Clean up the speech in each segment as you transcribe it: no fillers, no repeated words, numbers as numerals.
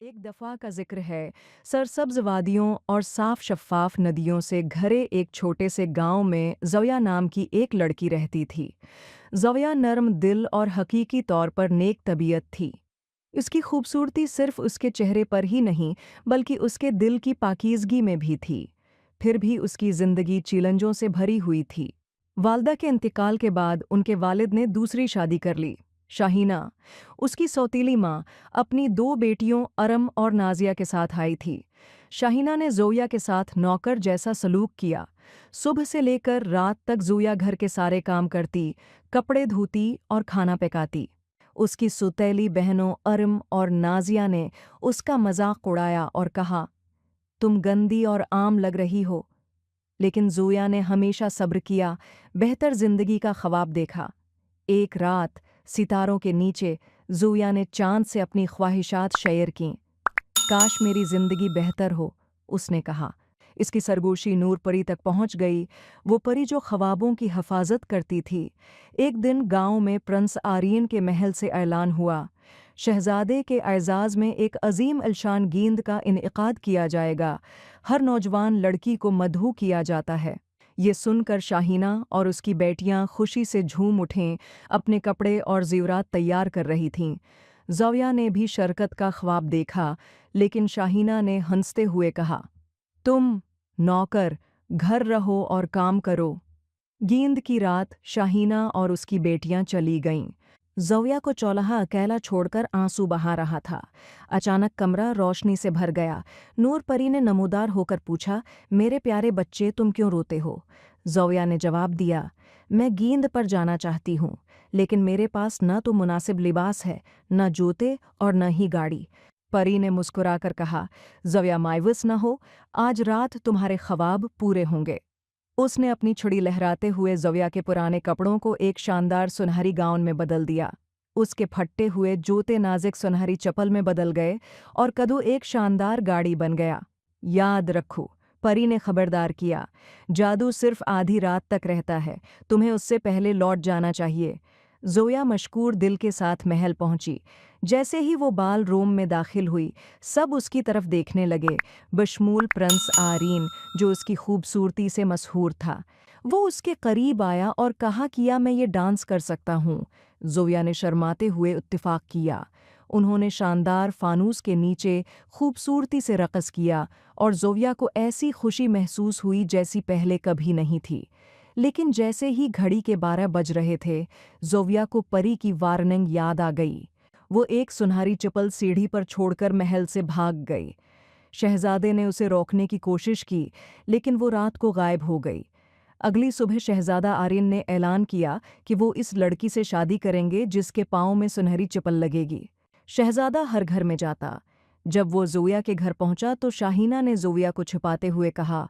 एक दफ़ा का जिक्र है। सरसब्ज वादियों और साफ शफ़ाफ नदियों से घरे एक छोटे से गांव में ज़ोया नाम की एक लड़की रहती थी। ज़ोया नर्म दिल और हकीकी तौर पर नेक तबीयत थी। उसकी खूबसूरती सिर्फ उसके चेहरे पर ही नहीं, बल्कि उसके दिल की पाकीज़गी में भी थी। फिर भी उसकी ज़िंदगी चैलेंजों से भरी हुई थी। वालदा के इंतकाल के बाद उनके वालिद ने दूसरी शादी कर ली, शाहीना। उसकी सौतीली माँ अपनी दो बेटियों अरम और नाजिया के साथ आई थी। शाहीना ने ज़ोया के साथ नौकर जैसा सलूक किया। सुबह से लेकर रात तक ज़ोया घर के सारे काम करती, कपड़े धोती और खाना पकाती। उसकी सुतैली बहनों अरम और नाजिया ने उसका मजाक उड़ाया और कहा, तुम गंदी और आम लग रही हो। लेकिन ज़ोया ने हमेशा सब्र किया, बेहतर जिंदगी का ख्वाब देखा। एक रात सितारों के नीचे ज़ोया ने चांद से अपनी ख्वाहिशात शेयर कीं। काश मेरी जिंदगी बेहतर हो, उसने कहा। इसकी सरगोशी नूर परी तक पहुंच गई, वो परी जो ख्वाबों की हिफाजत करती थी। एक दिन गांव में प्रिंस आर्यन के महल से ऐलान हुआ, शहजादे के एजाज़ में एक अजीम अलशान गेंद का इनेकाद किया जाएगा। हर नौजवान लड़की को मदहू किया जाता है। ये सुनकर शाहीना और उसकी बेटियां खुशी से झूम उठें, अपने कपड़े और ज़ेवरात तैयार कर रही थीं। ज़ोया ने भी शरकत का ख्वाब देखा, लेकिन शाहीना ने हंसते हुए कहा, तुम नौकर घर रहो और काम करो। गेंद की रात शाहीना और उसकी बेटियां चली गईं। ज़ोया को चौलाहा अकेला छोड़कर आंसू बहा रहा था। अचानक कमरा रोशनी से भर गया। नूर परी ने नमूदार होकर पूछा, मेरे प्यारे बच्चे, तुम क्यों रोते हो? ज़ोया ने जवाब दिया, मैं गेंद पर जाना चाहती हूँ, लेकिन मेरे पास न तो मुनासिब लिबास है, न जूते और न ही गाड़ी। परी ने मुस्कुराकर कहा, ज़ोया मायूस न हो, आज रात तुम्हारे ख्वाब पूरे होंगे। उसने अपनी छुड़ी लहराते हुए ज़ोया के पुराने कपड़ों को एक शानदार सुनहरी गाउन में बदल दिया। उसके फटे हुए जूते नाजुक सुनहरी चप्पल में बदल गए और कदू एक शानदार गाड़ी बन गया। याद रखो, परी ने खबरदार किया, जादू सिर्फ आधी रात तक रहता है, तुम्हें उससे पहले लौट जाना चाहिए। ज़ोया मशकूर दिल के साथ महल पहुंची। जैसे ही वो बाल रूम में दाखिल हुई, सब उसकी तरफ देखने लगे, बशमूल प्रिंस आरीन, जो उसकी खूबसूरती से मशहूर था। वो उसके करीब आया और कहा, किया मैं ये डांस कर सकता हूँ? ज़ोया ने शर्माते हुए इत्तिफाक किया। उन्होंने शानदार फानूस के नीचे खूबसूरती से रक़स किया और ज़ोया को ऐसी खुशी महसूस हुई जैसी पहले कभी नहीं थी। लेकिन जैसे ही घड़ी के 12 बज रहे थे, ज़ोया को परी की वार्निंग याद आ गई। वो एक सुनहरी चप्पल सीढ़ी पर छोड़कर महल से भाग गई। शहजादे ने उसे रोकने की कोशिश की, लेकिन वो रात को गायब हो गई। अगली सुबह शहजादा आर्यन ने ऐलान किया कि वो इस लड़की से शादी करेंगे जिसके पाँव में सुनहरी चप्पल लगेगी। शहजादा हर घर में जाता। जब वो ज़ोया के घर पहुंचा तो शाहीना ने ज़ोया को छुपाते हुए कहा,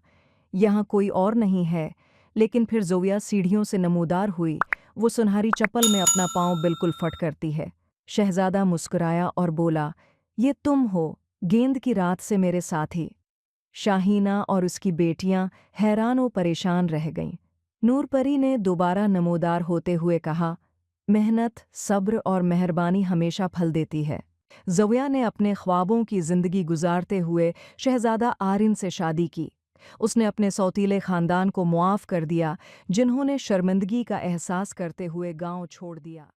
यहाँ कोई और नहीं है। लेकिन फिर ज़ोया सीढ़ियों से नमूदार हुई। वो सुनहरी चप्पल में अपना पाँव बिल्कुल फट करती है। शहजादा मुस्कुराया और बोला, ये तुम हो, गेंद की रात से मेरे साथी। शाहीना और उसकी बेटियां हैरान और परेशान रह गईं। नूरपरी ने दोबारा नमूदार होते हुए कहा, मेहनत, सब्र और मेहरबानी हमेशा फल देती है। ज़ोया ने अपने ख्वाबों की जिंदगी गुजारते हुए शहजादा आरिन से शादी की। उसने अपने सौतीले खानदान को मुआफ़ कर दिया, जिन्होंने शर्मिंदगी का एहसास करते हुए गांव छोड़ दिया।